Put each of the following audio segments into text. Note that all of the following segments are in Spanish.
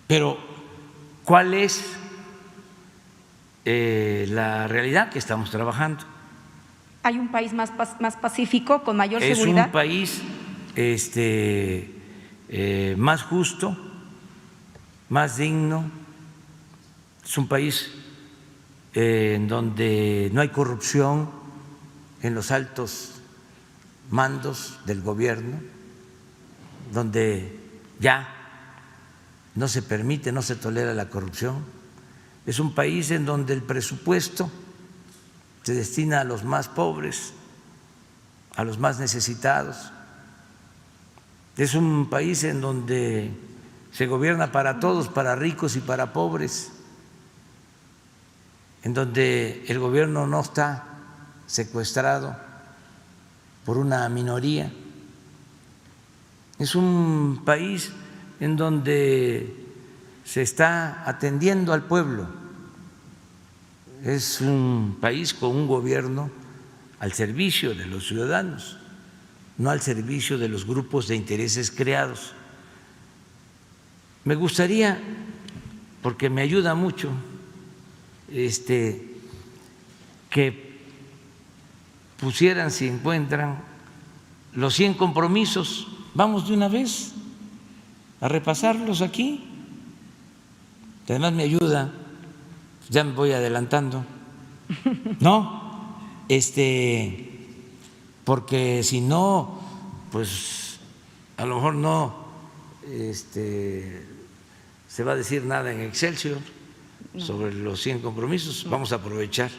Pero ¿cuál es la realidad? Que estamos trabajando. ¿Hay un país más pacífico, con mayor seguridad? Es un país más justo, más digno, es un país en donde no hay corrupción en los altos mandos del gobierno, donde ya no se permite, no se tolera la corrupción. Es un país en donde el presupuesto se destina a los más pobres, a los más necesitados. Es un país en donde se gobierna para todos, para ricos y para pobres, en donde el gobierno no está secuestrado por una minoría. Es un país en donde se está atendiendo al pueblo. Es un país con un gobierno al servicio de los ciudadanos, no al servicio de los grupos de intereses creados. Me gustaría, porque me ayuda mucho, que pusieran, si encuentran, los 100 compromisos. Vamos de una vez a repasarlos aquí. Además me ayuda, ya me voy adelantando, ¿no? Porque si no, pues a lo mejor no se va a decir nada en Excelsior sobre los 100 compromisos. Vamos a aprovechar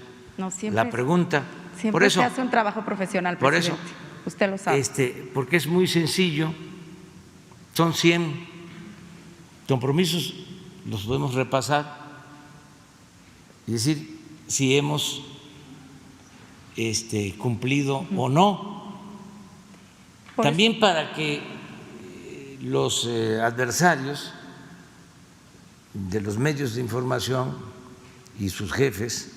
la pregunta. Siempre por eso, se hace un trabajo profesional, presidente. Por eso, usted lo sabe. Porque es muy sencillo, son 100 compromisos, los podemos repasar y decir si hemos cumplido o no. También para que los adversarios de los medios de información y sus jefes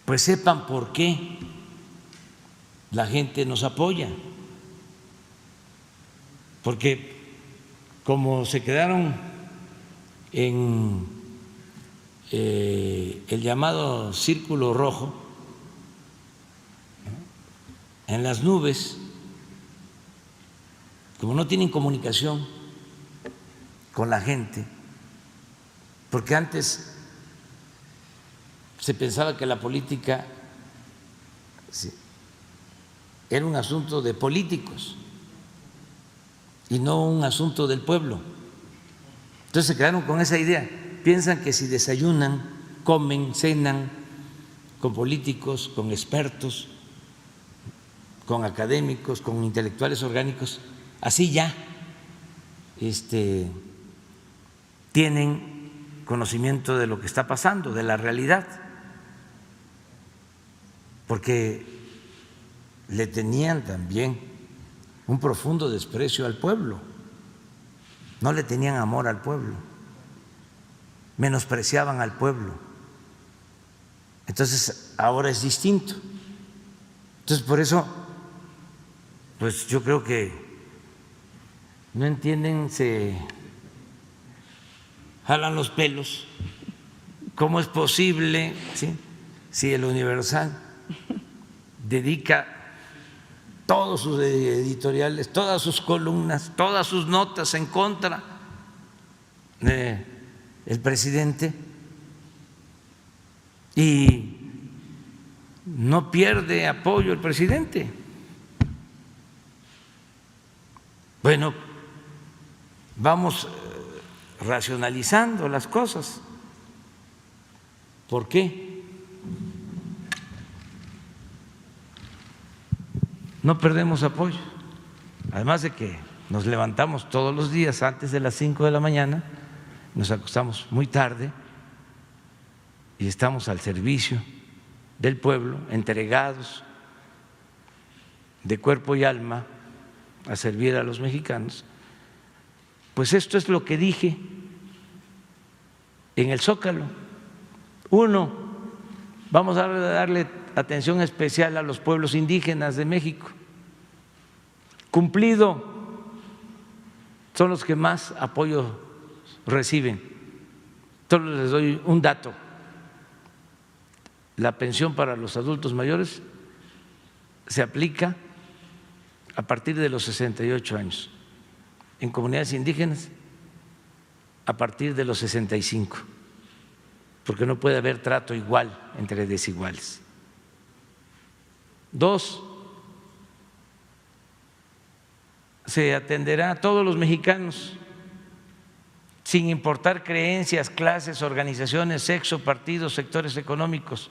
pues sepan por qué la gente nos apoya, porque como se quedaron en el llamado círculo rojo, en las nubes, como no tienen comunicación con la gente, porque antes se pensaba que la política era un asunto de políticos y no un asunto del pueblo. Entonces se quedaron con esa idea, piensan que si desayunan, comen, cenan con políticos, con expertos, con académicos, con intelectuales orgánicos, así ya tienen conocimiento de lo que está pasando, de la realidad, porque le tenían también un profundo desprecio al pueblo, no le tenían amor al pueblo, menospreciaban al pueblo. Entonces ahora es distinto. Entonces por eso, pues yo creo que no entienden, se jalan los pelos. ¿Cómo es posible, si el Universal dedica todos sus editoriales, todas sus columnas, todas sus notas en contra del presidente y no pierde apoyo el presidente? Bueno, vamos racionalizando las cosas. ¿Por qué? No perdemos apoyo, además de que nos levantamos todos los días antes de las 5 de la mañana, nos acostamos muy tarde y estamos al servicio del pueblo, entregados de cuerpo y alma a servir a los mexicanos. Pues esto es lo que dije en el Zócalo. Uno, vamos a darle atención especial a los pueblos indígenas de México. Cumplido, son los que más apoyo reciben. Solo les doy un dato. La pensión para los adultos mayores se aplica a partir de los 68 años. En comunidades indígenas, a partir de los 65, porque no puede haber trato igual entre desiguales. 2, se atenderá a todos los mexicanos, sin importar creencias, clases, organizaciones, sexo, partidos, sectores económicos.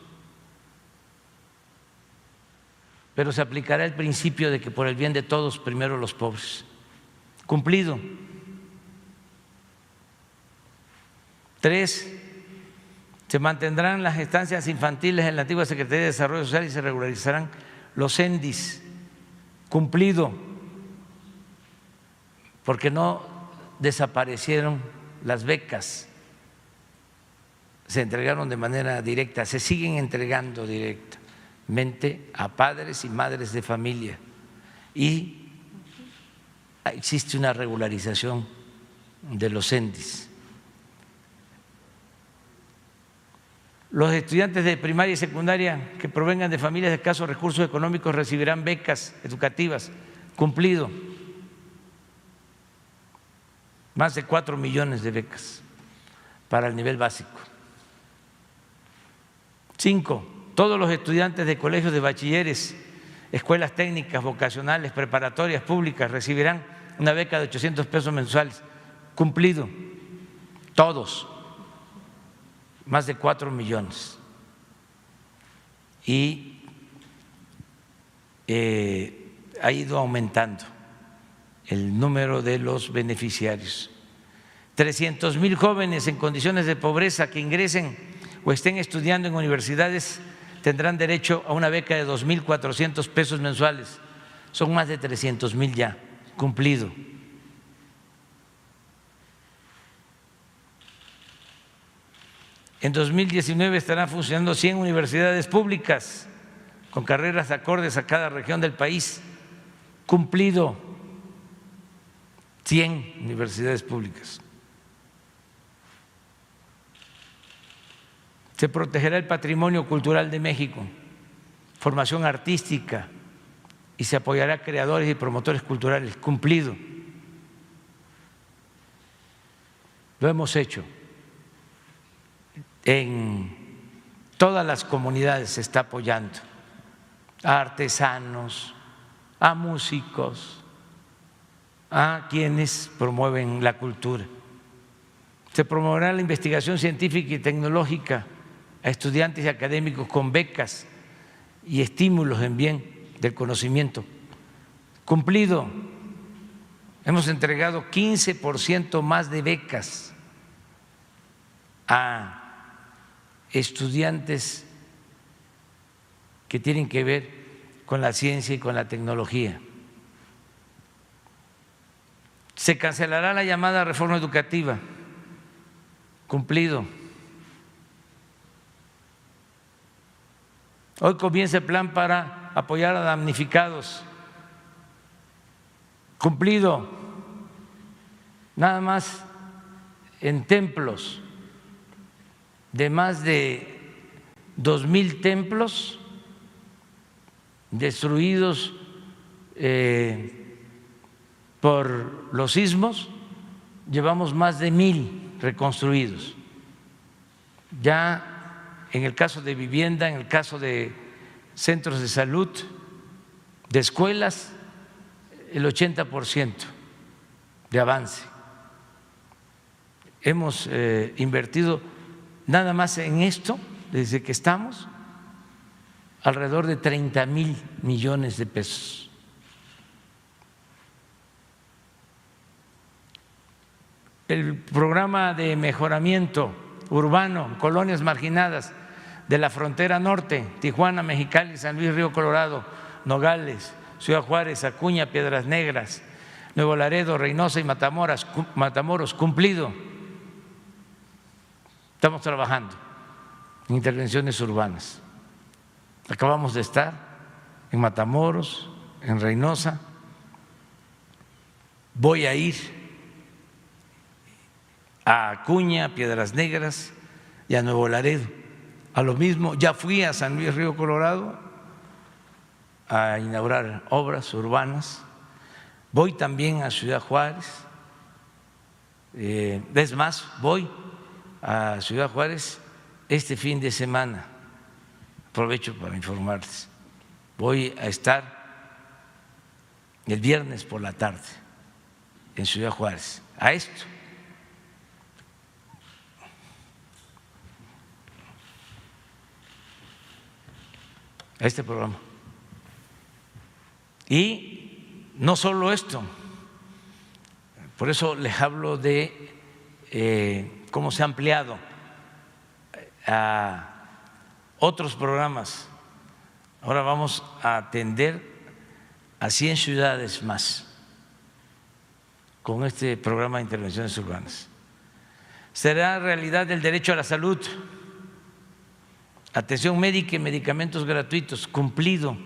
Pero se aplicará el principio de que por el bien de todos, primero los pobres. Cumplido. 3, se mantendrán las estancias infantiles en la antigua Secretaría de Desarrollo Social y se regularizarán los CENDIS. Cumplido, porque no desaparecieron las becas, se entregaron de manera directa, se siguen entregando directamente a padres y madres de familia y existe una regularización de los CENDIS. Los estudiantes de primaria y secundaria que provengan de familias de escasos recursos económicos recibirán becas educativas. Cumplido. Más de 4 millones de becas para el nivel básico. 5, todos los estudiantes de colegios de bachilleres, escuelas técnicas, vocacionales, preparatorias públicas recibirán una beca de 800 pesos mensuales. Cumplido. Todos. Más de 4 millones. Y ha ido aumentando el número de los beneficiarios. 300,000 jóvenes en condiciones de pobreza que ingresen o estén estudiando en universidades tendrán derecho a una beca de 2,400 pesos mensuales. Son más de 300,000 ya, cumplido. En 2019 estarán funcionando 100 universidades públicas con carreras acordes a cada región del país. Cumplido. 100 universidades públicas. Se protegerá el patrimonio cultural de México, formación artística, y se apoyará a creadores y promotores culturales. Cumplido. Lo hemos hecho. En todas las comunidades se está apoyando a artesanos, a músicos, a quienes promueven la cultura. Se promoverá la investigación científica y tecnológica a estudiantes y académicos con becas y estímulos en bien del conocimiento. Cumplido. Hemos entregado 15% más de becas a estudiantes que tienen que ver con la ciencia y con la tecnología. Se cancelará la llamada reforma educativa. Cumplido. Hoy comienza el plan para apoyar a damnificados. Cumplido. Nada más en templos, de más de 2,000 templos destruidos por los sismos, llevamos más de 1,000 reconstruidos. Ya en el caso de vivienda, en el caso de centros de salud, de escuelas, el 80% de avance. Hemos invertido nada más en esto, desde que estamos, alrededor de 30,000 millones de pesos. El programa de mejoramiento urbano en colonias marginadas de la frontera norte, Tijuana, Mexicali, San Luis Río Colorado, Nogales, Ciudad Juárez, Acuña, Piedras Negras, Nuevo Laredo, Reynosa y Matamoros, cumplido. Estamos trabajando en intervenciones urbanas. Acabamos de estar en Matamoros, en Reynosa. Voy a ir a Acuña, a Piedras Negras y a Nuevo Laredo. A lo mismo, ya fui a San Luis Río Colorado a inaugurar obras urbanas. Voy también a Ciudad Juárez. Es más, voy a Ciudad Juárez este fin de semana. Aprovecho para informarles. Voy a estar el viernes por la tarde en Ciudad Juárez a esto. A este programa. Y no solo esto, por eso les hablo de cómo se ha ampliado a otros programas. Ahora vamos a atender a 100 ciudades más con este programa de intervenciones urbanas. Será realidad el derecho a la salud, atención médica y medicamentos gratuitos, cumplido.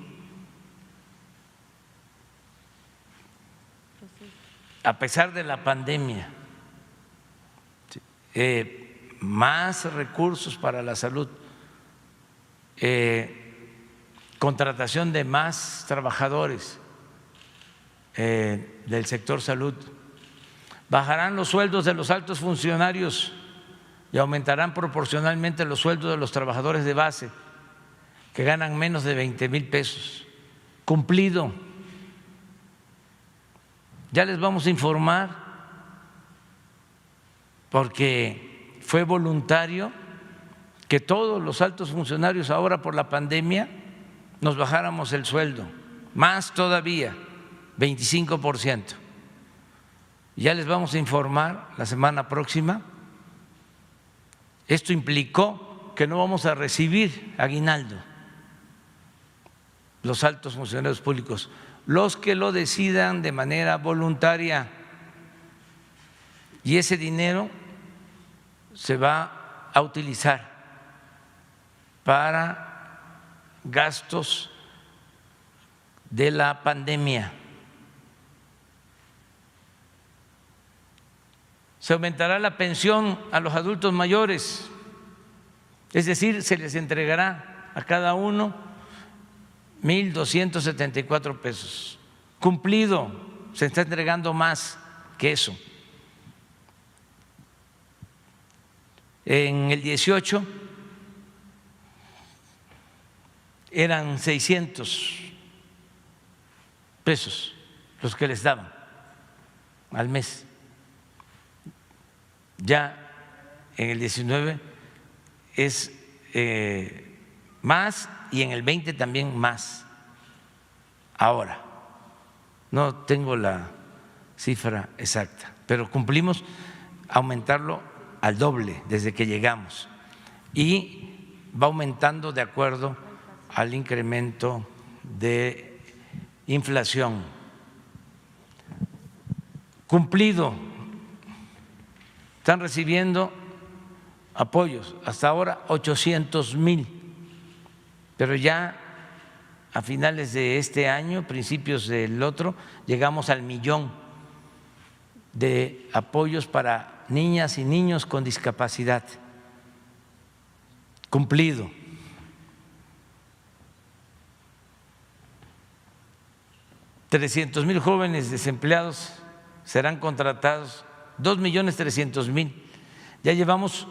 A pesar de la pandemia, más recursos para la salud, contratación de más trabajadores del sector salud, bajarán los sueldos de los altos funcionarios y aumentarán proporcionalmente los sueldos de los trabajadores de base que ganan menos de 20,000 pesos. Cumplido. Ya les vamos a informar porque fue voluntario que todos los altos funcionarios ahora por la pandemia nos bajáramos el sueldo, más todavía, 25%. Ya les vamos a informar la semana próxima. Esto implicó que no vamos a recibir aguinaldo los altos funcionarios públicos, los que lo decidan de manera voluntaria, y ese dinero se va a utilizar para gastos de la pandemia. Se aumentará la pensión a los adultos mayores, es decir, se les entregará a cada uno 1,274 pesos. Cumplido, se está entregando más que eso. En el 18 eran 600 pesos los que les daban al mes. Ya en el 19 es más, y en el 20 también más. Ahora, no tengo la cifra exacta, pero cumplimos aumentarlo al doble desde que llegamos, y va aumentando de acuerdo al incremento de inflación. Cumplido. Están recibiendo apoyos, hasta ahora 800,000, pero ya a finales de este año, principios del otro, llegamos al 1,000,000 de apoyos para niñas y niños con discapacidad. Cumplido. $300,000 jóvenes desempleados serán contratados, 2,300,000. Ya llevamos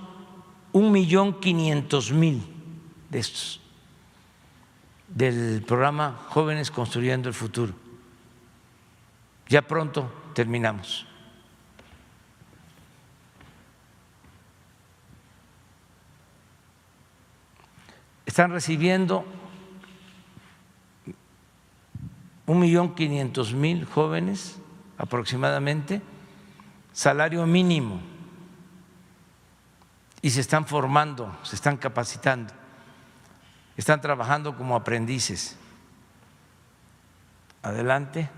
1,500,000 de estos del programa Jóvenes Construyendo el Futuro. Ya pronto terminamos. Están recibiendo 1,500,000 jóvenes aproximadamente salario mínimo, y se están formando, se están capacitando, están trabajando como aprendices. Adelante.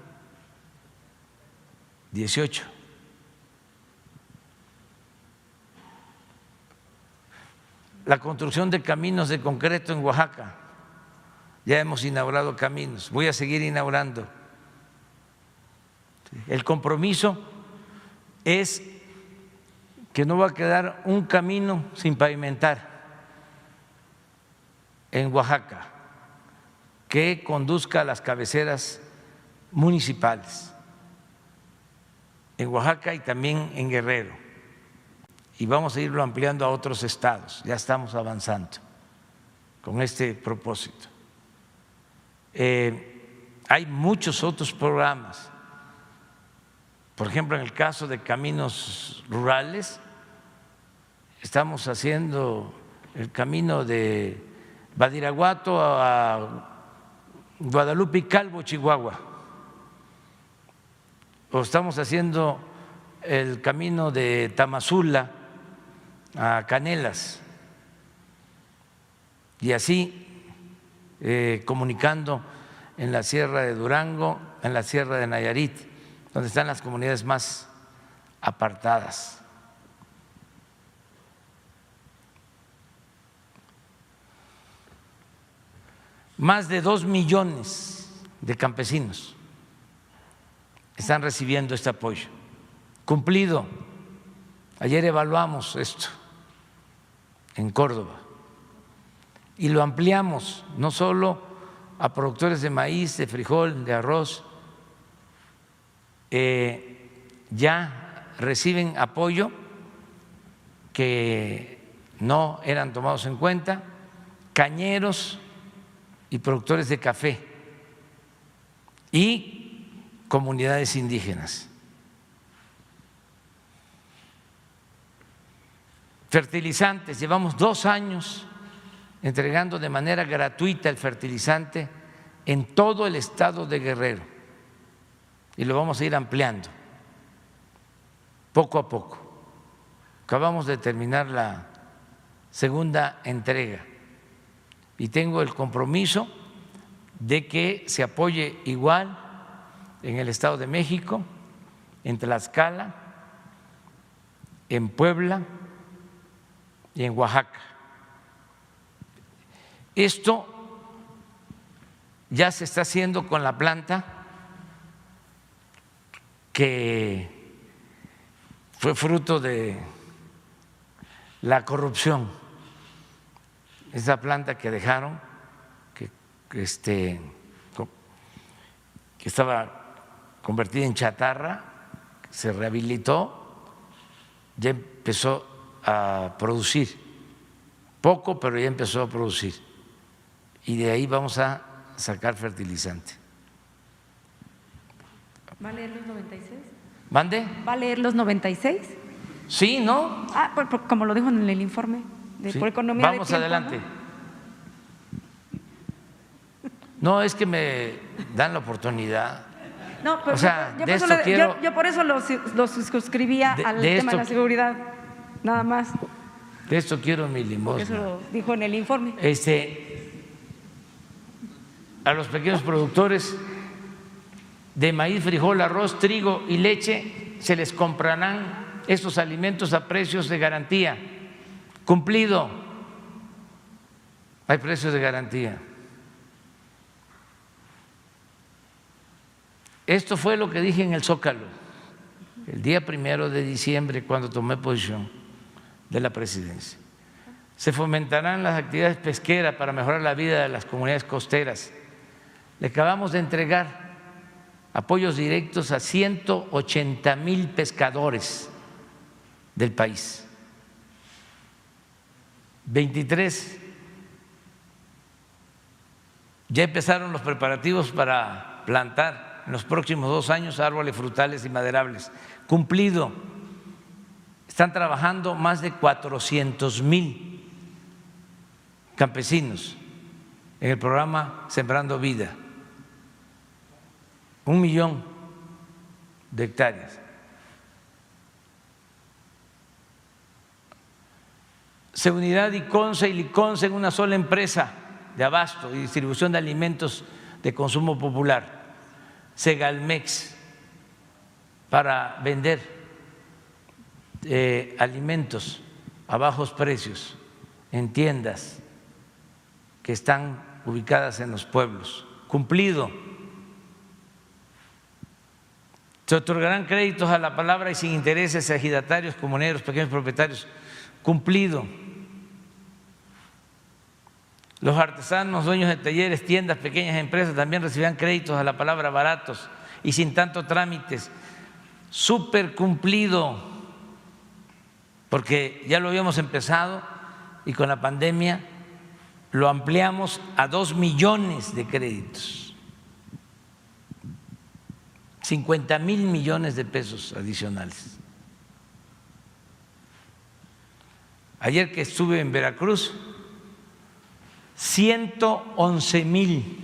18. La construcción de caminos de concreto en Oaxaca. Ya hemos inaugurado caminos, voy a seguir inaugurando. El compromiso es que no va a quedar un camino sin pavimentar en Oaxaca que conduzca a las cabeceras municipales, en Oaxaca y también en Guerrero. Y vamos a irlo ampliando a otros estados, ya estamos avanzando con este propósito. Hay muchos otros programas. Por ejemplo, en el caso de caminos rurales, estamos haciendo el camino de Badiraguato a Guadalupe y Calvo, Chihuahua. O estamos haciendo el camino de Tamazula a Canelas. Y así comunicando en la Sierra de Durango, en la Sierra de Nayarit, donde están las comunidades más apartadas. Más de 2 millones de campesinos están recibiendo este apoyo. Cumplido. Ayer evaluamos esto en Córdoba y lo ampliamos no solo a productores de maíz, de frijol, de arroz, ya reciben apoyo que no eran tomados en cuenta, cañeros y productores de café y comunidades indígenas. Fertilizantes, llevamos 2 años entregando de manera gratuita el fertilizante en todo el estado de Guerrero y lo vamos a ir ampliando poco a poco. Acabamos de terminar la segunda entrega y tengo el compromiso de que se apoye igual en el Estado de México, en Tlaxcala, en Puebla y en Oaxaca. Esto ya se está haciendo con la planta que fue fruto de la corrupción, esa planta que dejaron, que estaba convertida en chatarra, se rehabilitó, ya empezó a producir, poco, pero ya empezó a producir, y de ahí vamos a sacar fertilizante. ¿Va a leer los 96? ¿Mande? ¿Va a leer los 96? Sí, ¿no? Como lo dijo en el informe de Sí. por economía. Vamos de tiempo, adelante. No, es que me dan la oportunidad. No, pero O sea, yo, de por eso esto quiero- yo por eso lo suscribía al de tema de la esto- seguridad, nada más. De esto quiero mi Eso limosna. lo dijo en el informe. A los pequeños productores de maíz, frijol, arroz, trigo y leche se les comprarán estos alimentos a precios de garantía. Cumplido. Hay precios de garantía. Esto fue lo que dije en el Zócalo el día 1 de diciembre cuando tomé posición de la presidencia. Se fomentarán las actividades pesqueras para mejorar la vida de las comunidades costeras. Le acabamos de entregar apoyos directos a 180,000 pescadores del país. 23 ya empezaron los preparativos para plantar en los próximos 2 años árboles frutales y maderables. Cumplido. Están trabajando más de 400,000 campesinos en el programa Sembrando Vida. 1 millón de hectáreas. Seguridad y Conce y Liconce en una sola empresa de abasto y distribución de alimentos de consumo popular. Segalmex para vender alimentos a bajos precios en tiendas que están ubicadas en los pueblos. Cumplido. Se otorgarán créditos a la palabra y sin intereses a ejidatarios, comuneros, pequeños propietarios. Cumplido. Los artesanos, dueños de talleres, tiendas, pequeñas empresas también recibirán créditos a la palabra baratos y sin tanto trámites. Súper cumplido, porque ya lo habíamos empezado y con la pandemia lo ampliamos a 2 millones de créditos. 50,000 millones de pesos adicionales. Ayer que estuve en Veracruz, 111,000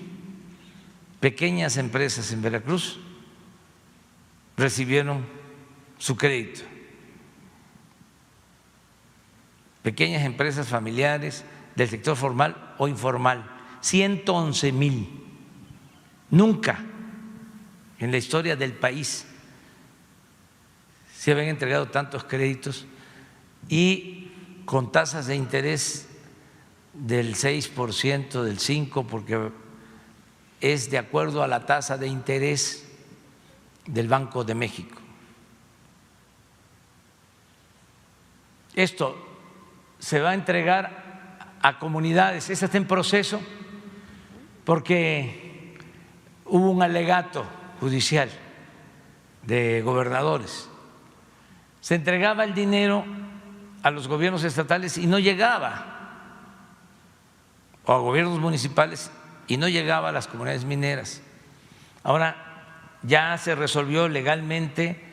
pequeñas empresas en Veracruz recibieron su crédito. Pequeñas empresas familiares del sector formal o informal, 111,000. Nunca en la historia del país se habían entregado tantos créditos y con tasas de interés del 6%, del 5%, porque es de acuerdo a la tasa de interés del Banco de México. Esto se va a entregar a comunidades, eso está en proceso porque hubo un alegato judicial de gobernadores. Se entregaba el dinero a los gobiernos estatales y no llegaba, o a gobiernos municipales y no llegaba a las comunidades mineras. Ahora ya se resolvió legalmente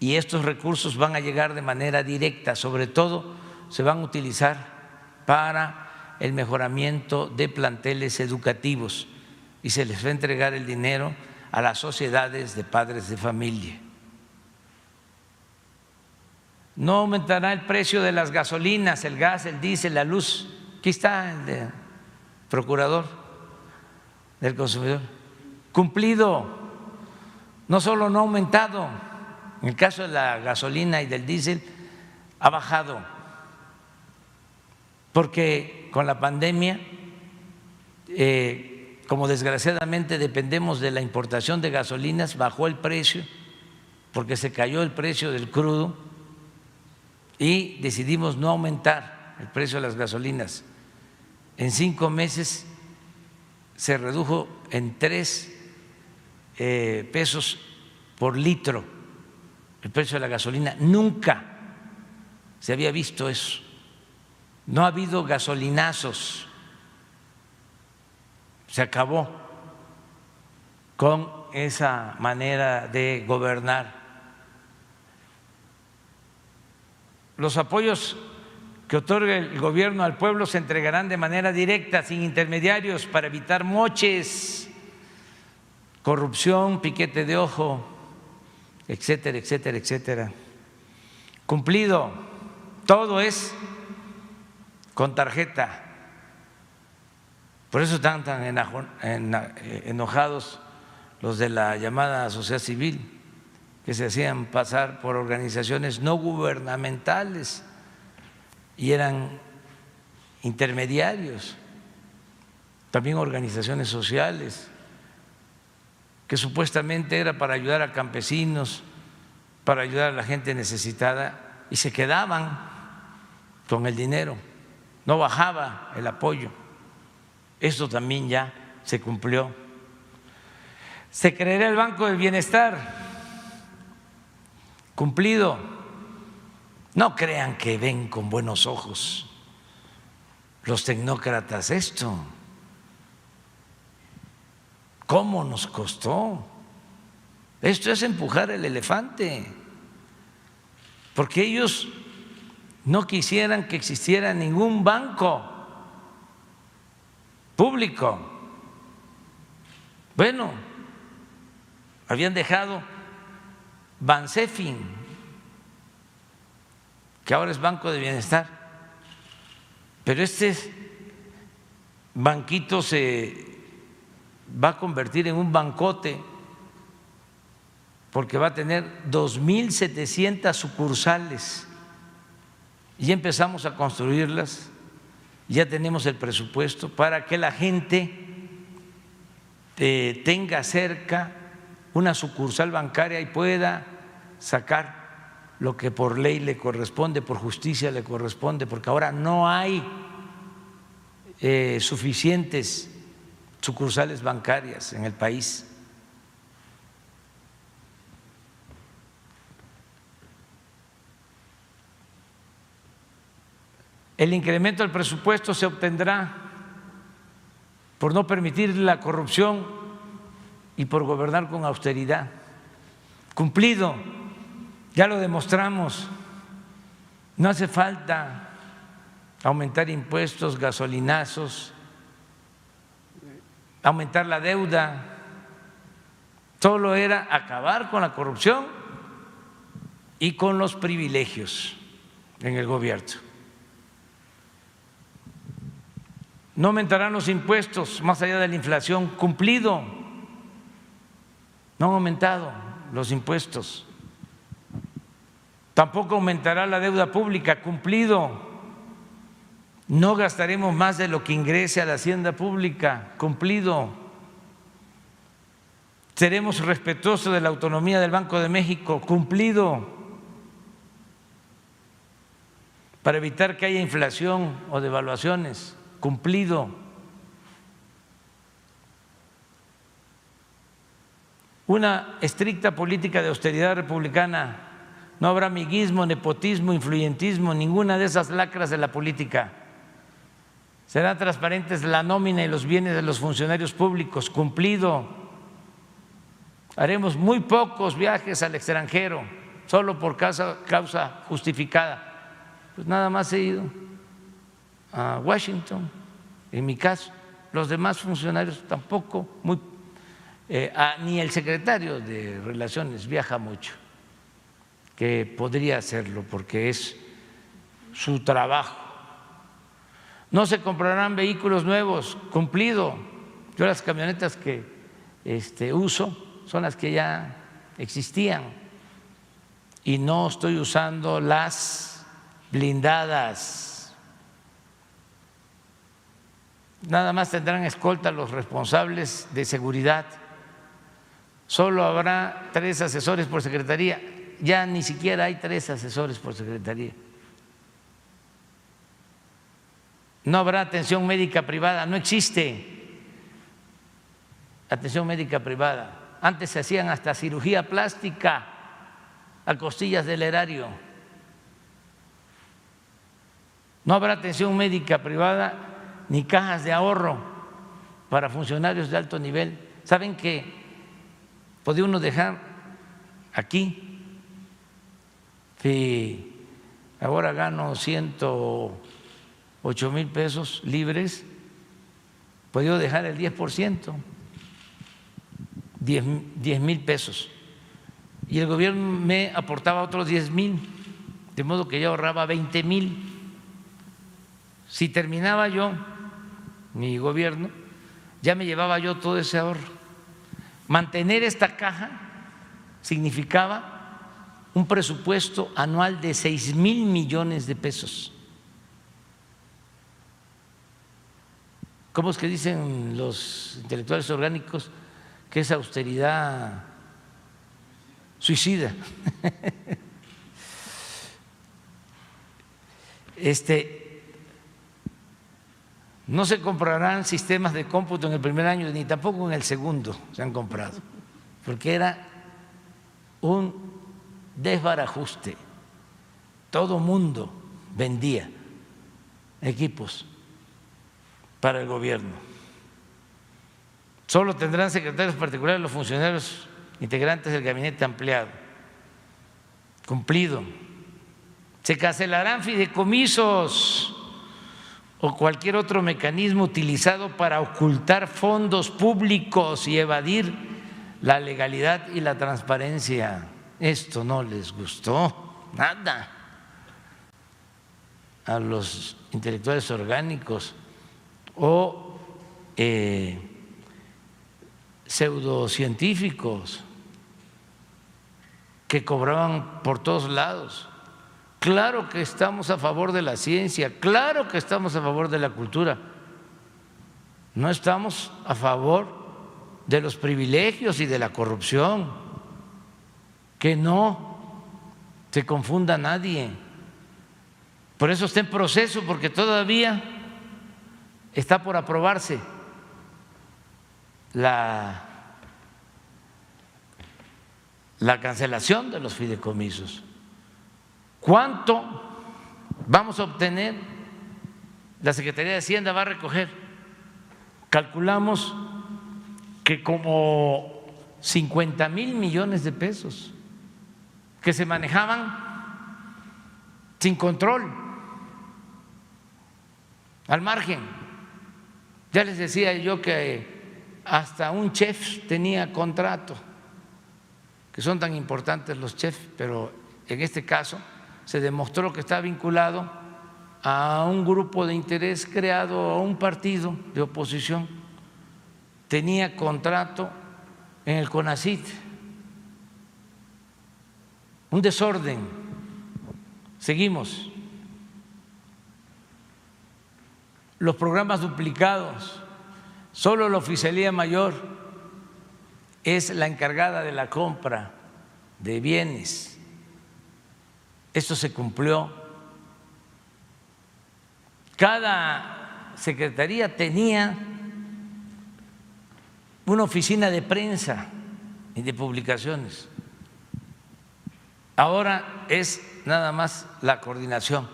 y estos recursos van a llegar de manera directa, sobre todo se van a utilizar para el mejoramiento de planteles educativos y se les va a entregar el dinero a las sociedades de padres de familia. No aumentará el precio de las gasolinas, el gas, el diésel, la luz. Aquí está el procurador del consumidor. Cumplido. No solo no ha aumentado, en el caso de la gasolina y del diésel ha bajado, porque con la pandemia como desgraciadamente dependemos de la importación de gasolinas, bajó el precio porque se cayó el precio del crudo y decidimos no aumentar el precio de las gasolinas. En 5 meses se redujo en 3 pesos por litro el precio de la gasolina. Nunca se había visto eso. No ha habido gasolinazos. Se acabó con esa manera de gobernar. Los apoyos que otorga el gobierno al pueblo se entregarán de manera directa, sin intermediarios, para evitar moches, corrupción, piquete de ojo, etcétera, etcétera, etcétera. Cumplido. Todo es con tarjeta. Por eso están tan enojados los de la llamada sociedad civil, que se hacían pasar por organizaciones no gubernamentales y eran intermediarios, también organizaciones sociales, que supuestamente era para ayudar a campesinos, para ayudar a la gente necesitada, y se quedaban con el dinero, no bajaba el apoyo. Esto también ya se cumplió. Se creará el Banco del Bienestar. Cumplido. No crean que ven con buenos ojos los tecnócratas esto. ¿Cómo nos costó? Esto es empujar el elefante, porque ellos no quisieran que existiera ningún banco público. Bueno, habían dejado Bansefin, que ahora es Banco de Bienestar, pero este banquito se va a convertir en un bancote porque va a tener 2,700 sucursales y ya empezamos a construirlas. Ya tenemos el presupuesto para que la gente tenga cerca una sucursal bancaria y pueda sacar lo que por ley le corresponde, por justicia le corresponde, porque ahora no hay suficientes sucursales bancarias en el país. El incremento del presupuesto se obtendrá por no permitir la corrupción y por gobernar con austeridad. Cumplido, ya lo demostramos, no hace falta aumentar impuestos, gasolinazos, aumentar la deuda, solo era acabar con la corrupción y con los privilegios en el gobierno. No aumentarán los impuestos más allá de la inflación, cumplido, no han aumentado los impuestos. Tampoco aumentará la deuda pública, cumplido. No gastaremos más de lo que ingrese a la hacienda pública, cumplido. Seremos respetuosos de la autonomía del Banco de México, cumplido. Para evitar que haya inflación o devaluaciones, cumplido. Una estricta política de austeridad republicana. No habrá amiguismo, nepotismo, influyentismo, ninguna de esas lacras de la política. Serán transparentes la nómina y los bienes de los funcionarios públicos, cumplido. Haremos muy pocos viajes al extranjero, solo por causa justificada. Pues nada más he ido a Washington, en mi caso, los demás funcionarios tampoco, ni el secretario de Relaciones viaja mucho, que podría hacerlo porque es su trabajo. No se comprarán vehículos nuevos, cumplido. Yo las camionetas que uso son las que ya existían y no estoy usando las blindadas. Nada más tendrán escolta los responsables de seguridad. Solo habrá 3 asesores por secretaría. Ya ni siquiera hay 3 asesores por secretaría. No habrá atención médica privada, no existe atención médica privada. Antes se hacían hasta cirugía plástica a costillas del erario. No habrá atención médica privada ni cajas de ahorro para funcionarios de alto nivel. ¿Saben que podía uno dejar aquí? Si ahora gano 108,000 pesos libres, podía dejar el 10%, 10,000 pesos. Y el gobierno me aportaba otros 10,000, de modo que yo ahorraba 20,000. Si terminaba yo mi gobierno, ya me llevaba yo todo ese ahorro. Mantener esta caja significaba un presupuesto anual de 6,000 millones de pesos. ¿Cómo es que dicen los intelectuales orgánicos que es austeridad suicida? No se comprarán sistemas de cómputo en el primer año ni tampoco en el segundo se han comprado, porque era un desbarajuste. Todo mundo vendía equipos para el gobierno. Solo tendrán secretarios particulares los funcionarios integrantes del gabinete ampliado. Cumplido. Se cancelarán fideicomisos o cualquier otro mecanismo utilizado para ocultar fondos públicos y evadir la legalidad y la transparencia. Esto no les gustó nada a los intelectuales orgánicos o pseudocientíficos que cobraban por todos lados. Claro que estamos a favor de la ciencia, claro que estamos a favor de la cultura, no estamos a favor de los privilegios y de la corrupción, que no se confunda nadie. Por eso está en proceso, porque todavía está por aprobarse la cancelación de los fideicomisos. ¿Cuánto vamos a obtener? La Secretaría de Hacienda va a recoger. Calculamos que como 50,000 millones de pesos que se manejaban sin control, al margen. Ya les decía yo que hasta un chef tenía contrato, que son tan importantes los chefs, pero en este caso se demostró que está vinculado a un grupo de interés creado a un partido de oposición. Tenía contrato en el CONACYT, un desorden. Seguimos. Los programas duplicados, solo la Oficialía Mayor es la encargada de la compra de bienes. Esto se cumplió. Cada secretaría tenía una oficina de prensa y de publicaciones. Ahora es nada más la coordinación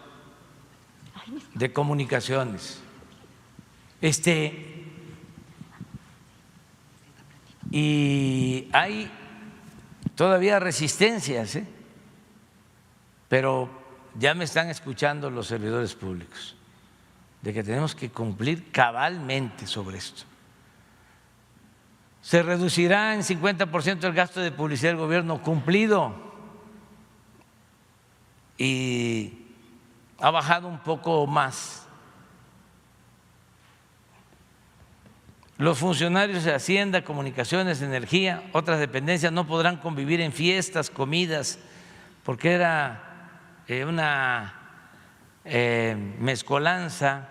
de comunicaciones. Y hay todavía resistencias, pero ya me están escuchando los servidores públicos de que tenemos que cumplir cabalmente sobre esto. Se reducirá en 50% el gasto de publicidad del gobierno, cumplido, y ha bajado un poco más. Los funcionarios de Hacienda, Comunicaciones, Energía, otras dependencias no podrán convivir en fiestas, comidas, porque era una mezcolanza,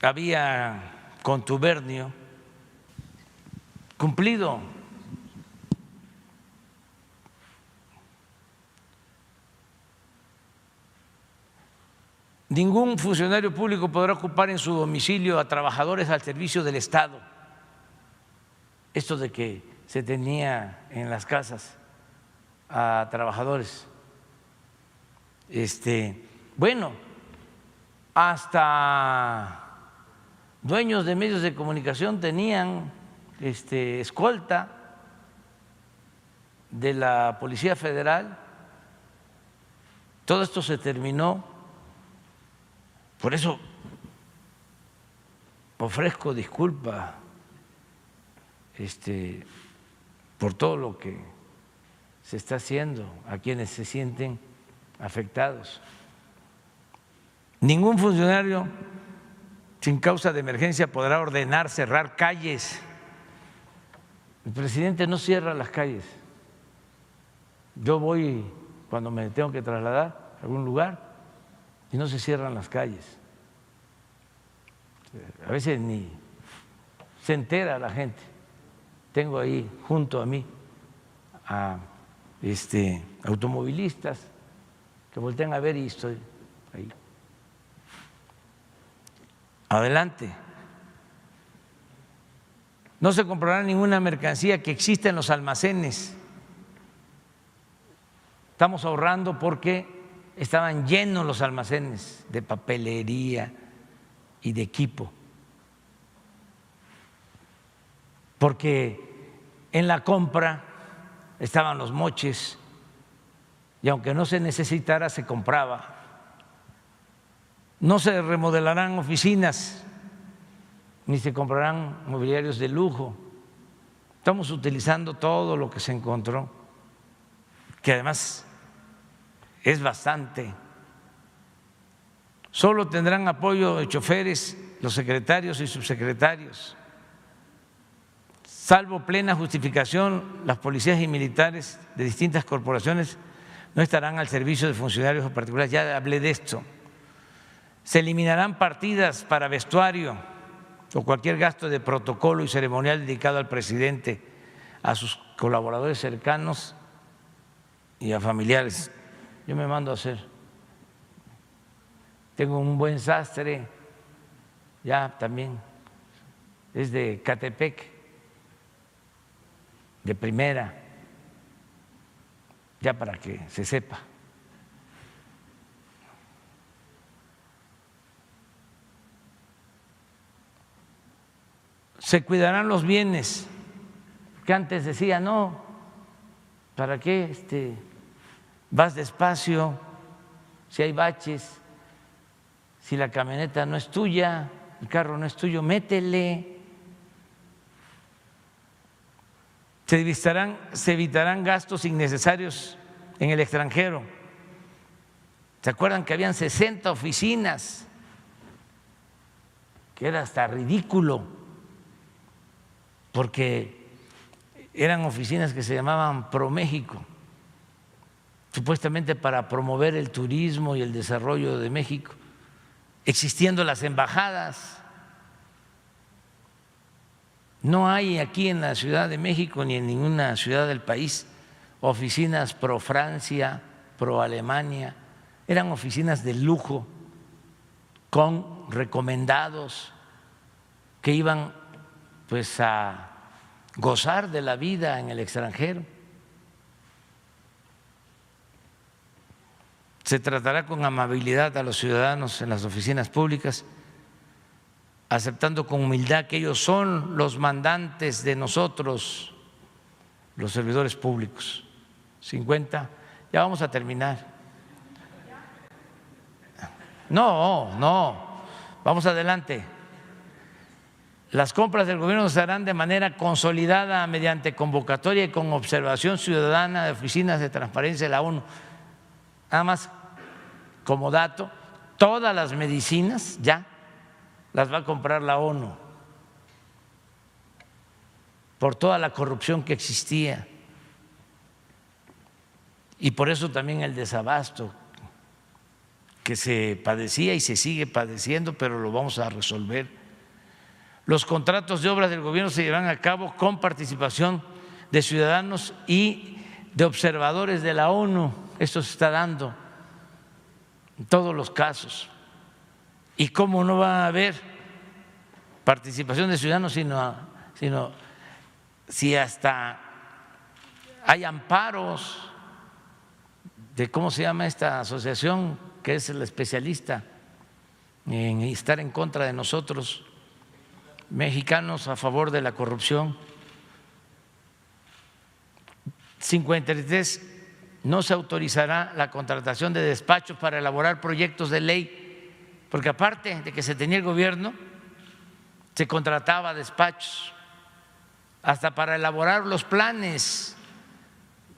había contubernio. Cumplido. Ningún funcionario público podrá ocupar en su domicilio a trabajadores al servicio del Estado. Esto de que se tenía en las casas a trabajadores. Bueno, hasta dueños de medios de comunicación tenían escolta de la Policía Federal. Todo esto se terminó. Por eso ofrezco disculpa por todo lo que se está haciendo a quienes se sienten afectados. Ningún funcionario sin causa de emergencia podrá ordenar cerrar calles. El presidente no cierra las calles. Yo voy cuando me tengo que trasladar a algún lugar y no se cierran las calles. A veces ni se entera la gente. Tengo ahí junto a mí a automovilistas que voltean a ver y estoy ahí. Adelante. No se comprará ninguna mercancía que exista en los almacenes. Estamos ahorrando porque estaban llenos los almacenes de papelería y de equipo, porque en la compra estaban los moches y aunque no se necesitara se compraba. No se remodelarán oficinas ni se comprarán mobiliarios de lujo. Estamos utilizando todo lo que se encontró, que además es bastante. Solo tendrán apoyo de choferes los secretarios y subsecretarios. Salvo plena justificación, las policías y militares de distintas corporaciones no estarán al servicio de funcionarios o particulares. Ya hablé de esto. Se eliminarán partidas para vestuario o cualquier gasto de protocolo y ceremonial dedicado al presidente, a sus colaboradores cercanos y a familiares. Yo me mando a hacer. Tengo un buen sastre, ya también, es de Catepec, de primera, ya para que se sepa. Se cuidarán los bienes, que antes decía, no, ¿para qué vas despacio si hay baches? Si la camioneta no es tuya, el carro no es tuyo, métele. Se evitarán gastos innecesarios en el extranjero. ¿Se acuerdan que habían 60 oficinas? Que era hasta ridículo, porque eran oficinas que se llamaban ProMéxico, supuestamente para promover el turismo y el desarrollo de México, existiendo las embajadas. No hay aquí en la Ciudad de México ni en ninguna ciudad del país oficinas pro Francia, pro Alemania. Eran oficinas de lujo con recomendados que iban pues a gozar de la vida en el extranjero. Se tratará con amabilidad a los ciudadanos en las oficinas públicas, aceptando con humildad que ellos son los mandantes de nosotros, los servidores públicos. 50, ya vamos a terminar. No, vamos adelante. Las compras del gobierno se harán de manera consolidada mediante convocatoria y con observación ciudadana de oficinas de transparencia de la ONU. Nada más como dato, todas las medicinas ya las va a comprar la ONU por toda la corrupción que existía y por eso también el desabasto que se padecía y se sigue padeciendo, pero lo vamos a resolver. Los contratos de obras del gobierno se llevarán a cabo con participación de ciudadanos y de observadores de la ONU. Esto se está dando en todos los casos. ¿Y cómo no va a haber participación de ciudadanos sino si hasta hay amparos de cómo se llama esta asociación que es el especialista en estar en contra de nosotros, mexicanos a favor de la corrupción? 53. No se autorizará la contratación de despachos para elaborar proyectos de ley, porque aparte de que se tenía el gobierno, se contrataba despachos hasta para elaborar los planes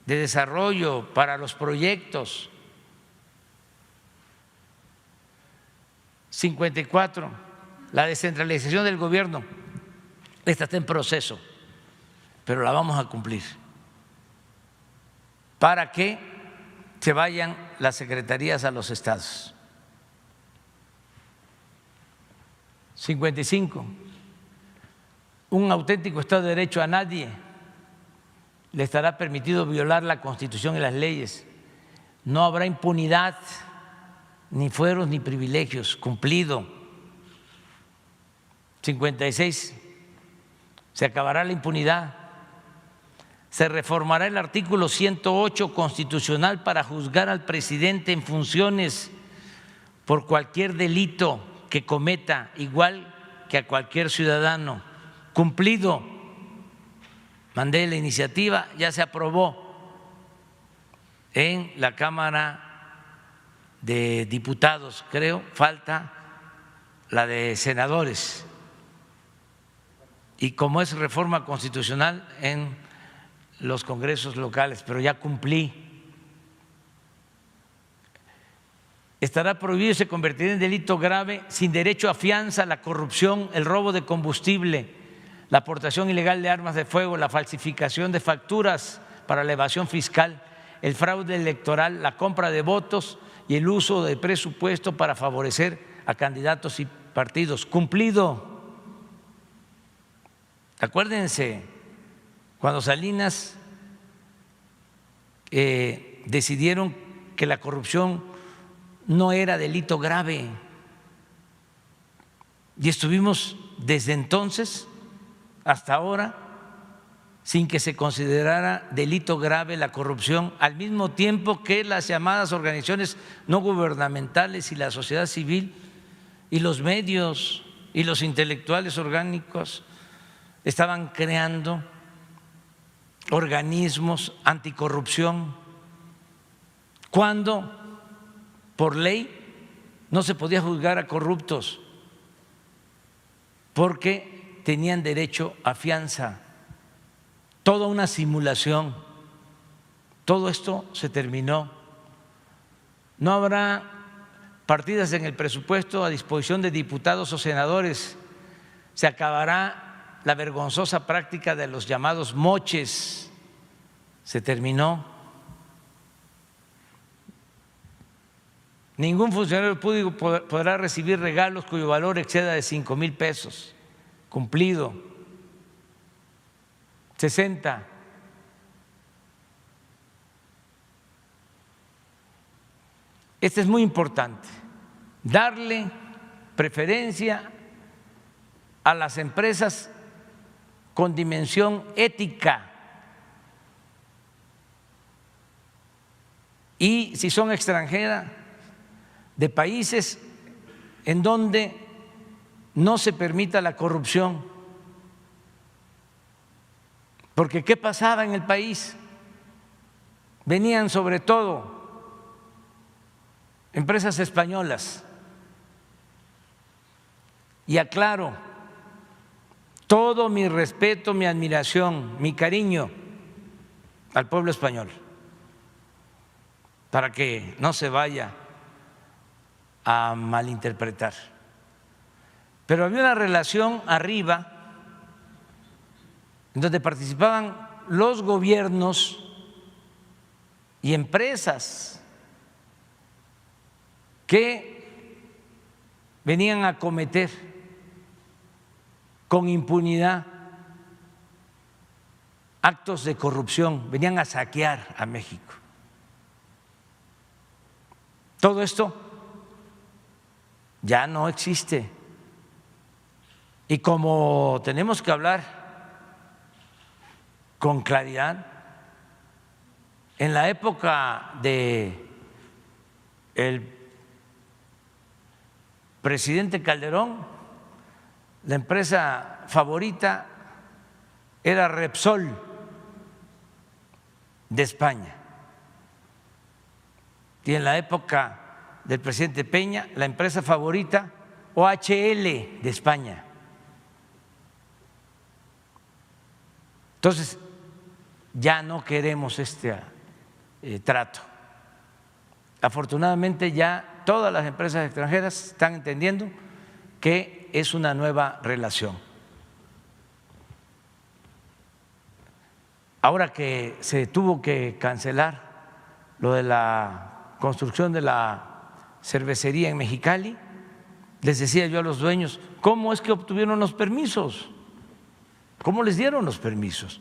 de desarrollo para los proyectos. 54. La descentralización del gobierno, esta está en proceso, pero la vamos a cumplir para que se vayan las secretarías a los estados. 55. Un auténtico Estado de Derecho, a nadie le estará permitido violar la Constitución y las leyes. No habrá impunidad, ni fueros ni privilegios. Cumplido. 56. Se acabará la impunidad. Se reformará el artículo 108 constitucional para juzgar al presidente en funciones por cualquier delito que cometa, igual que a cualquier ciudadano. Cumplido. Mandé la iniciativa, ya se aprobó en la Cámara de Diputados, creo, falta la de senadores. Y como es reforma constitucional en los congresos locales, pero ya cumplí. Estará prohibido y se convertirá en delito grave sin derecho a fianza la corrupción, el robo de combustible, la aportación ilegal de armas de fuego, la falsificación de facturas para la evasión fiscal, el fraude electoral, la compra de votos y el uso de presupuesto para favorecer a candidatos y partidos. Cumplido. Acuérdense, cuando Salinas decidieron que la corrupción no era delito grave, y estuvimos desde entonces hasta ahora sin que se considerara delito grave la corrupción, al mismo tiempo que las llamadas organizaciones no gubernamentales y la sociedad civil y los medios y los intelectuales orgánicos estaban creando organismos anticorrupción, cuando por ley no se podía juzgar a corruptos porque tenían derecho a fianza. Toda una simulación. Todo esto se terminó. No habrá partidas en el presupuesto a disposición de diputados o senadores. Se acabará la vergonzosa práctica de los llamados moches. Se terminó. Ningún funcionario público podrá recibir regalos cuyo valor exceda de 5,000 pesos. Cumplido. 60. Este es muy importante, darle preferencia a las empresas con dimensión ética y, si son extranjeras, de países en donde no se permita la corrupción. Porque ¿qué pasaba en el país? Venían sobre todo empresas españolas. Y aclaro, todo mi respeto, mi admiración, mi cariño al pueblo español, para que no se vaya a malinterpretar. Pero había una relación arriba en donde participaban los gobiernos y empresas que venían a cometer con impunidad actos de corrupción, venían a saquear a México. Todo esto ya no existe. Y como tenemos que hablar con claridad, en la época de el presidente Calderón, la empresa favorita era Repsol de España, y en la época del presidente Peña, la empresa favorita OHL de España. Entonces, ya no queremos este trato. Afortunadamente ya todas las empresas extranjeras están entendiendo que es una nueva relación. Ahora que se tuvo que cancelar lo de la construcción de la cervecería en Mexicali, les decía yo a los dueños, ¿cómo es que obtuvieron los permisos? ¿Cómo les dieron los permisos?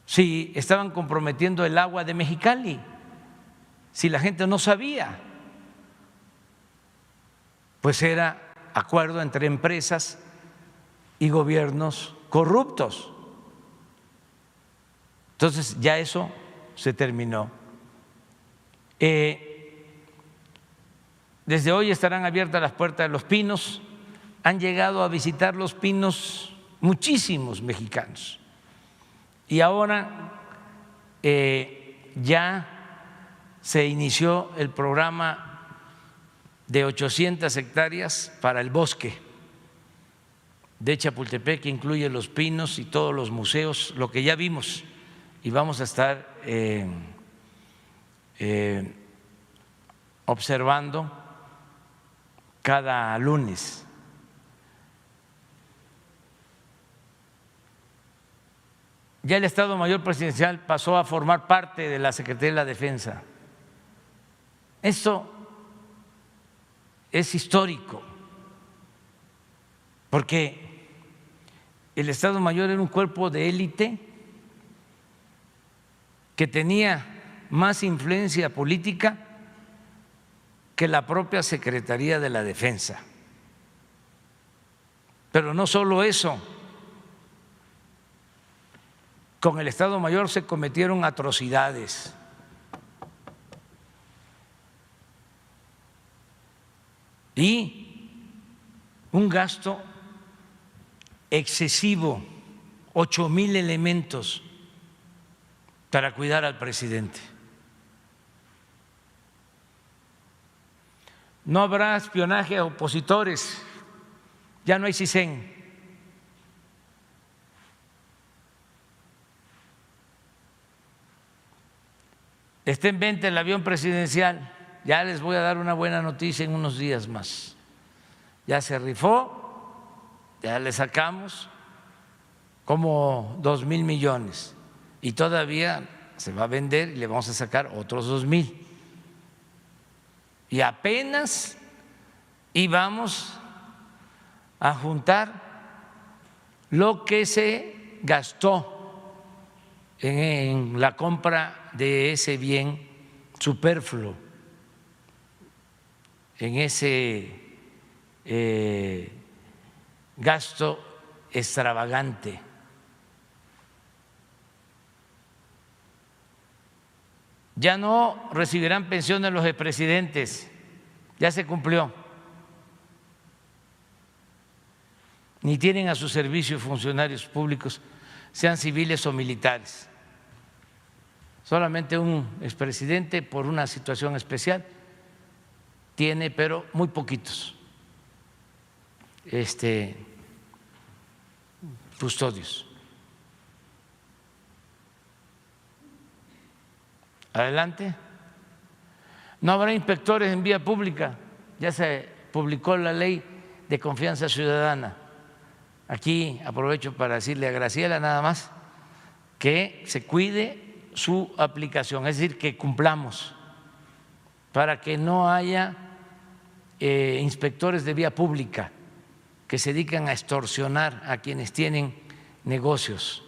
Si estaban comprometiendo el agua de Mexicali, si la gente no sabía, pues era acuerdo entre empresas y gobiernos corruptos. Entonces ya eso se terminó. Desde hoy estarán abiertas las puertas de Los Pinos. Han llegado a visitar Los Pinos muchísimos mexicanos. Y ahora ya se inició el programa de 800 hectáreas para el bosque de Chapultepec, que incluye Los Pinos y todos los museos, lo que ya vimos, y vamos a estar observando cada lunes. Ya el Estado Mayor Presidencial pasó a formar parte de la Secretaría de la Defensa. Esto es histórico, porque el Estado Mayor era un cuerpo de élite que tenía más influencia política que la propia Secretaría de la Defensa. Pero no solo eso, con el Estado Mayor se cometieron atrocidades. Y un gasto excesivo, 8,000 elementos para cuidar al presidente. No habrá espionaje a opositores, ya no hay CISEN. Está en venta el avión presidencial, ya les voy a dar una buena noticia en unos días más. Ya se rifó, ya le sacamos como 2,000 millones y todavía se va a vender y le vamos a sacar otros 2,000. Y apenas íbamos a juntar lo que se gastó en la compra de ese bien superfluo, en ese gasto extravagante. Ya no recibirán pensiones los expresidentes, ya se cumplió. Ni tienen a su servicio funcionarios públicos, sean civiles o militares. Solamente un expresidente, por una situación especial, tiene, pero muy poquitos custodios. Adelante. No habrá inspectores en vía pública, ya se publicó la ley de confianza ciudadana. Aquí aprovecho para decirle a Graciela nada más que se cuide su aplicación, es decir, que cumplamos para que no haya inspectores de vía pública que se dedican a extorsionar a quienes tienen negocios.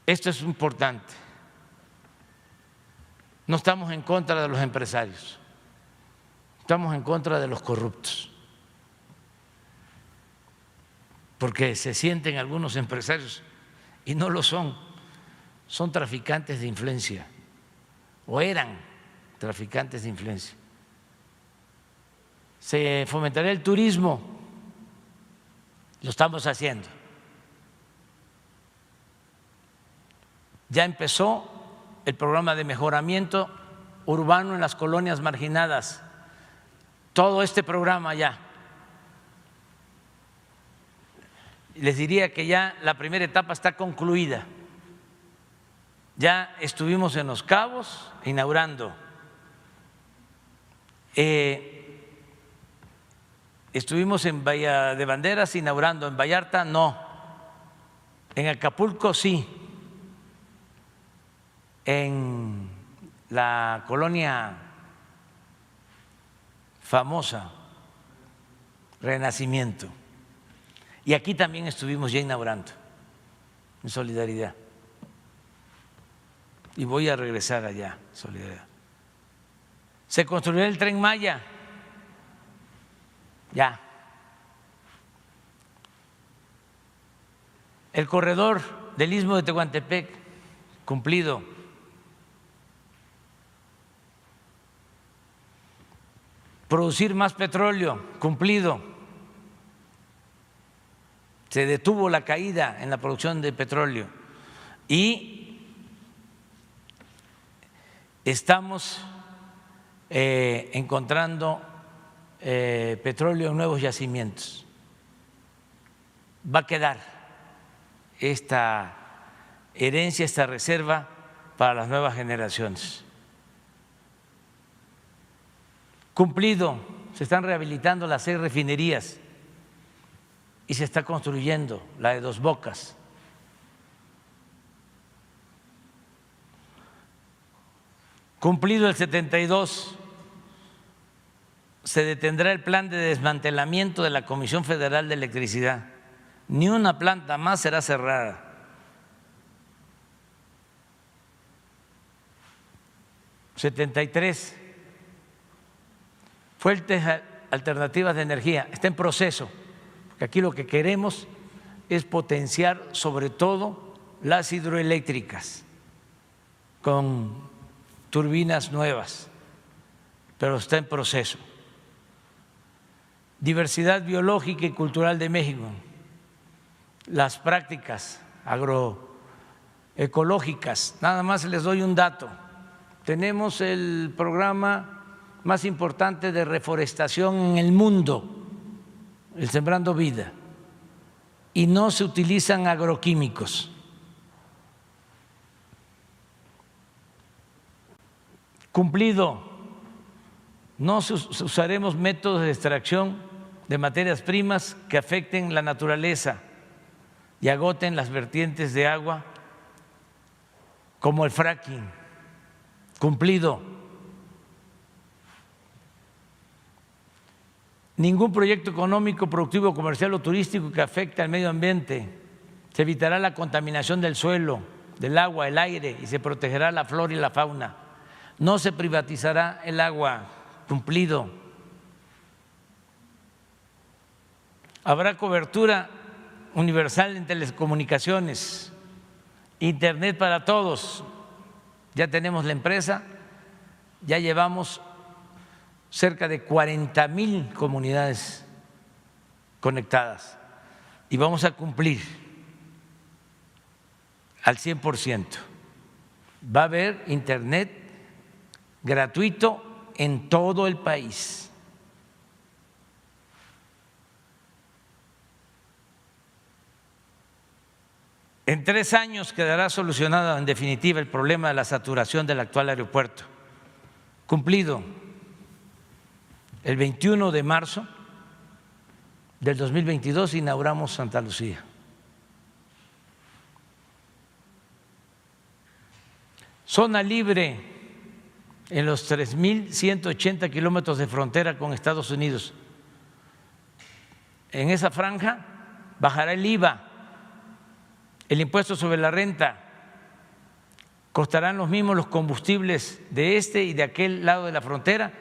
Esto es importante. No estamos en contra de los empresarios, estamos en contra de los corruptos, porque se sienten algunos empresarios y no lo son, son traficantes de influencia o eran traficantes de influencia. Se fomentará el turismo, lo estamos haciendo. Ya empezó el programa de mejoramiento urbano en las colonias marginadas, todo este programa ya. Les diría que ya la primera etapa está concluida. Ya estuvimos en Los Cabos inaugurando, estuvimos en Bahía de Banderas inaugurando, en Vallarta no, en Acapulco sí, en la colonia famosa Renacimiento, y aquí también estuvimos ya inaugurando en Solidaridad. Y voy a regresar allá, Solidaridad. Se construirá el Tren Maya, ya. El corredor del Istmo de Tehuantepec, cumplido. Producir más petróleo, cumplido. Se detuvo la caída en la producción de petróleo y estamos encontrando petróleo en nuevos yacimientos. Va a quedar esta herencia, esta reserva para las nuevas generaciones. Cumplido, se están rehabilitando las 6 refinerías y se está construyendo la de Dos Bocas. Cumplido el 72, se detendrá el plan de desmantelamiento de la Comisión Federal de Electricidad. Ni una planta más será cerrada. #73. Fuentes alternativas de energía. Está en proceso. Porque aquí lo que queremos es potenciar sobre todo las hidroeléctricas con turbinas nuevas, pero está en proceso. Diversidad biológica y cultural de México. Las prácticas agroecológicas. Nada más les doy un dato. Tenemos el programa más importante de reforestación en el mundo, el Sembrando Vida, y no se utilizan agroquímicos. Cumplido, no usaremos métodos de extracción de materias primas que afecten la naturaleza y agoten las vertientes de agua, como el fracking. Cumplido. Ningún proyecto económico, productivo, comercial o turístico que afecte al medio ambiente. Se evitará la contaminación del suelo, del agua, el aire y se protegerá la flora y la fauna. No se privatizará el agua. Cumplido. Habrá cobertura universal en telecomunicaciones, internet para todos. Ya tenemos la empresa, ya llevamos cerca de 40,000 comunidades conectadas y vamos a cumplir al 100%. Va a haber internet gratuito en todo el país. En 3 años quedará solucionado en definitiva el problema de la saturación del actual aeropuerto. Cumplido. El 21 de marzo del 2022 inauguramos Santa Lucía. Zona libre en los 3,180 kilómetros de frontera con Estados Unidos. En esa franja bajará el IVA, el impuesto sobre la renta, costarán los mismos los combustibles de este y de aquel lado de la frontera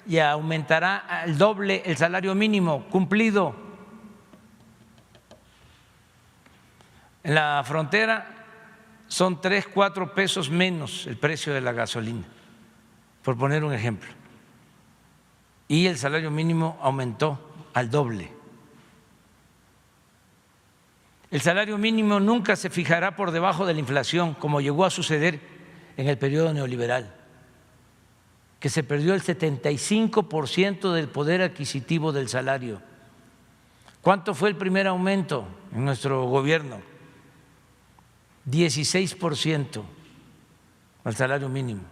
y aumentará al doble el salario mínimo. Cumplido. En la frontera son 3, 4 pesos menos el precio de la gasolina, por poner un ejemplo, y el salario mínimo aumentó al doble. El salario mínimo nunca se fijará por debajo de la inflación, como llegó a suceder en el periodo neoliberal, que se perdió el 75% del poder adquisitivo del salario. ¿Cuánto fue el primer aumento en nuestro gobierno? 16% al salario mínimo.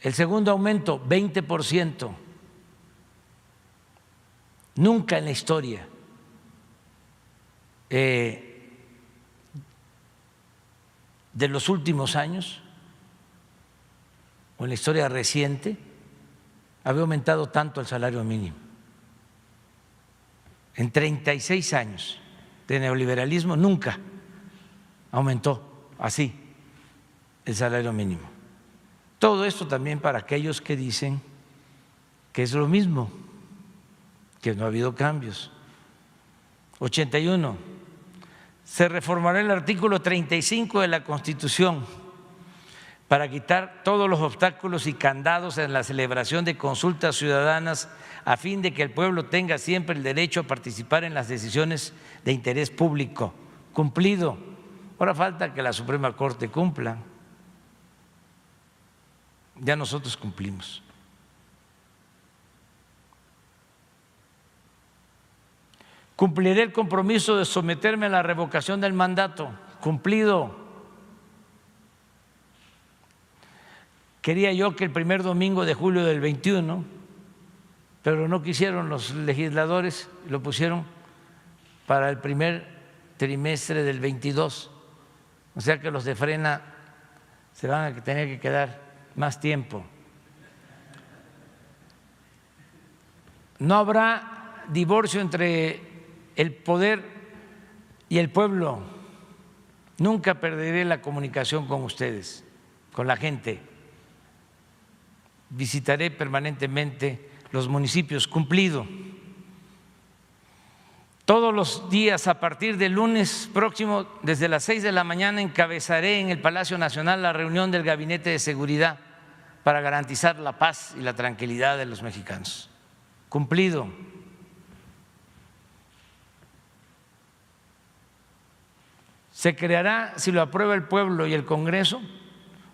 El segundo aumento, 20%. Nunca en la historia de los últimos años o en la historia reciente había aumentado tanto el salario mínimo. En 36 años de neoliberalismo nunca aumentó así el salario mínimo. Todo esto también para aquellos que dicen que es lo mismo, que no ha habido cambios. 81. Se reformará el artículo 35 de la Constitución para quitar todos los obstáculos y candados en la celebración de consultas ciudadanas a fin de que el pueblo tenga siempre el derecho a participar en las decisiones de interés público. Cumplido. Ahora falta que la Suprema Corte cumpla. Ya nosotros cumplimos. Cumpliré el compromiso de someterme a la revocación del mandato. Cumplido. Quería yo que el primer domingo de julio del 21, pero no quisieron los legisladores, lo pusieron para el primer trimestre del 22. O sea que los de Frena se van a tener que quedar más tiempo. No habrá divorcio entre el poder y el pueblo. Nunca perderé la comunicación con ustedes, con la gente. Visitaré permanentemente los municipios. Cumplido. Todos los días a partir del lunes próximo, desde las 6 de la mañana, encabezaré en el Palacio Nacional la reunión del Gabinete de Seguridad para garantizar la paz y la tranquilidad de los mexicanos. Cumplido. Se creará, si lo aprueba el pueblo y el Congreso,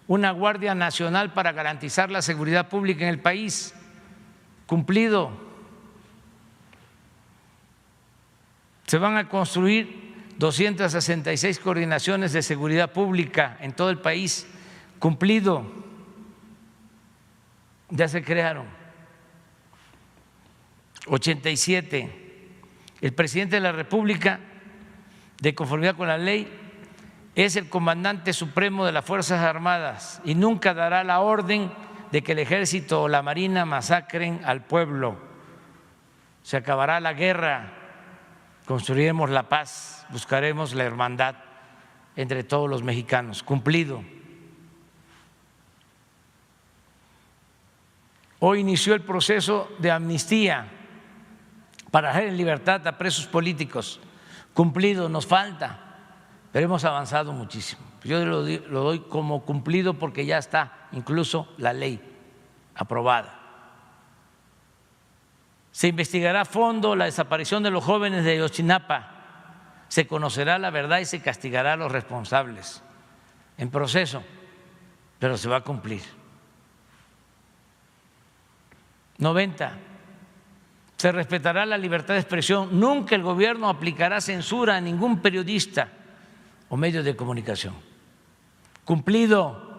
una Guardia Nacional para garantizar la seguridad pública en el país. Cumplido. Se van a construir 266 coordinaciones de seguridad pública en todo el país. Cumplido. Ya se crearon 87. El presidente de la República, de conformidad con la ley, es el comandante supremo de las Fuerzas Armadas y nunca dará la orden de que el Ejército o la Marina masacren al pueblo. Se acabará la guerra, construiremos la paz, buscaremos la hermandad entre todos los mexicanos. Cumplido. Hoy inició el proceso de amnistía para dejar en libertad a presos políticos. Cumplido, nos falta, pero hemos avanzado muchísimo. Yo lo doy como cumplido porque ya está incluso la ley aprobada. Se investigará a fondo la desaparición de los jóvenes de Ayotzinapa. Se conocerá la verdad y se castigará a los responsables. En proceso, pero se va a cumplir. 90. Se respetará la libertad de expresión. Nunca el gobierno aplicará censura a ningún periodista o medio de comunicación. Cumplido.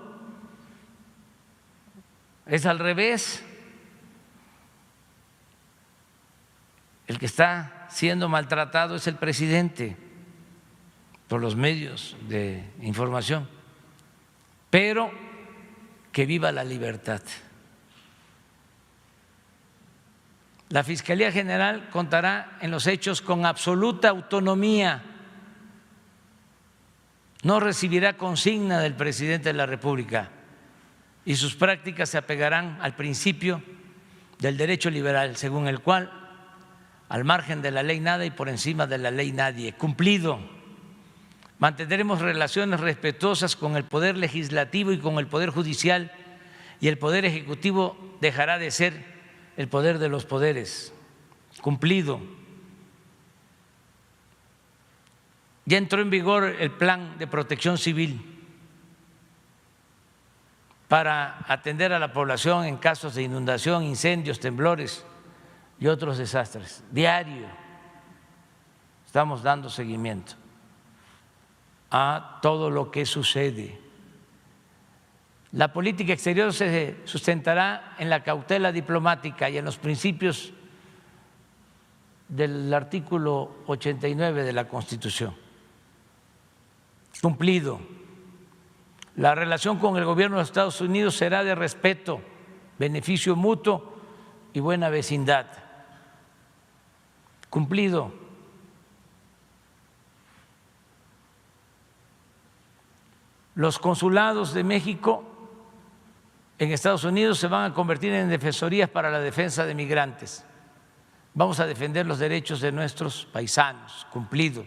Es al revés. El que está siendo maltratado es el presidente por los medios de información. Pero que viva la libertad. La Fiscalía General contará en los hechos con absoluta autonomía. No recibirá consigna del presidente de la República y sus prácticas se apegarán al principio del derecho liberal, según el cual al margen de la ley nada y por encima de la ley nadie. Cumplido. Mantendremos relaciones respetuosas con el Poder Legislativo y con el Poder Judicial, y el Poder Ejecutivo dejará de ser el poder de los poderes. Cumplido. Ya entró en vigor el Plan de Protección Civil para atender a la población en casos de inundación, incendios, temblores y otros desastres. Diario estamos dando seguimiento a todo lo que sucede. La política exterior se sustentará en la cautela diplomática y en los principios del artículo 89 de la Constitución. Cumplido. La relación con el gobierno de Estados Unidos será de respeto, beneficio mutuo y buena vecindad. Cumplido. Los consulados de México en Estados Unidos se van a convertir en defensorías para la defensa de migrantes. Vamos a defender los derechos de nuestros paisanos. Cumplido.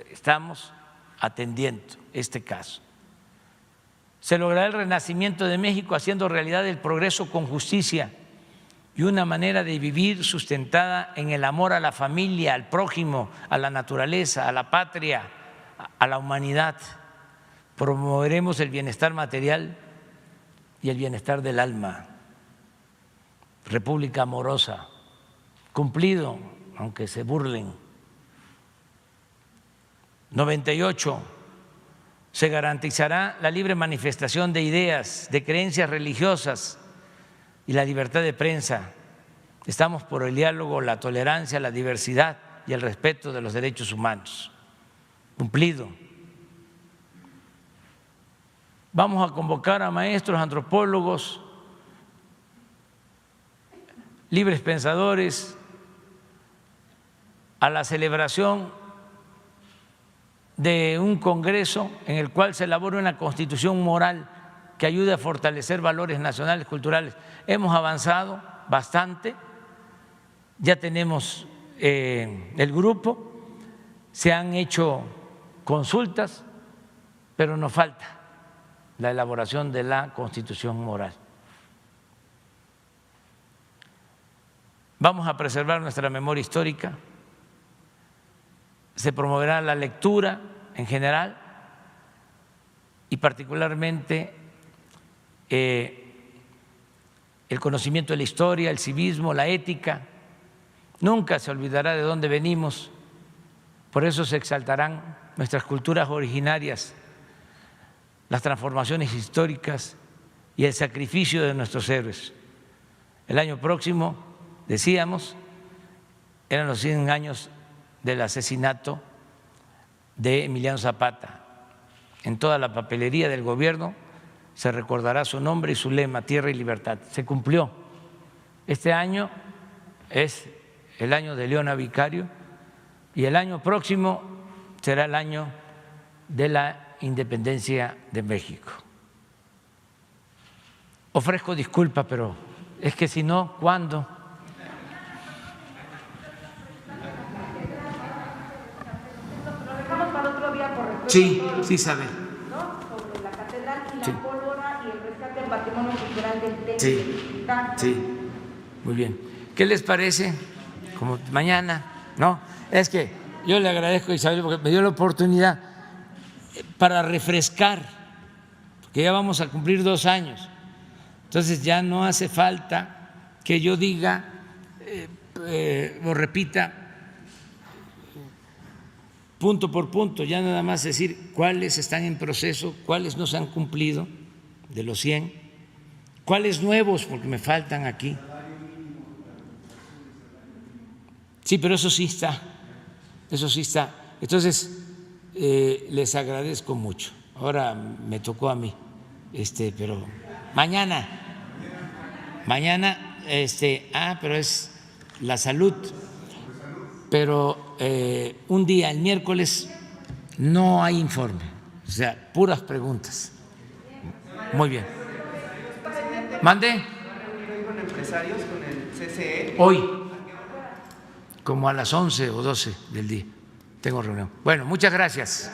Estamos atendiendo este caso. Se logrará el renacimiento de México haciendo realidad el progreso con justicia y una manera de vivir sustentada en el amor a la familia, al prójimo, a la naturaleza, a la patria, a la humanidad. Promoveremos el bienestar material y el bienestar del alma. República amorosa. Cumplido, aunque se burlen. 98. Se garantizará la libre manifestación de ideas, de creencias religiosas y la libertad de prensa. Estamos por el diálogo, la tolerancia, la diversidad y el respeto de los derechos humanos. Cumplido. Vamos a convocar a maestros, antropólogos, libres pensadores, a la celebración de un congreso en el cual se elabore una constitución moral que ayude a fortalecer valores nacionales, culturales. Hemos avanzado bastante, ya tenemos el grupo, se han hecho consultas, pero nos falta la elaboración de la constitución moral. Vamos a preservar nuestra memoria histórica, se promoverá la lectura en general y particularmente el conocimiento de la historia, el civismo, la ética. Nunca se olvidará de dónde venimos, por eso se exaltarán nuestras culturas originarias, las transformaciones históricas y el sacrificio de nuestros héroes. El año próximo, decíamos, eran los 100 años del asesinato de Emiliano Zapata. En toda la papelería del gobierno se recordará su nombre y su lema, Tierra y Libertad. Se cumplió. Este año es el año de Leona Vicario y el año próximo será el año de la independencia de México. Ofrezco disculpa, pero es que si no, ¿cuándo? Sí, sí sabe. ¿No? Sobre la catedral y la Sí. pólvora y el rescate del patrimonio cultural del templo. Sí, sí, muy bien. ¿Qué les parece? Como mañana, ¿no? Es que yo le agradezco a Isabel porque me dio la oportunidad para refrescar, porque ya vamos a cumplir 2 años. Entonces ya no hace falta que yo diga o repita punto por punto, ya nada más decir cuáles están en proceso, cuáles no se han cumplido de los 100, cuáles nuevos, porque me faltan aquí. Sí, pero eso sí está, eso sí está. Entonces, les agradezco mucho. Ahora me tocó a mí, pero mañana, pero es la salud. Pero un día, el miércoles, no hay informe, o sea, puras preguntas. Muy bien. ¿Mande? ¿Con empresarios, con el CCE? Hoy, como a las 11 o 12 del día, tengo reunión. Bueno, muchas gracias.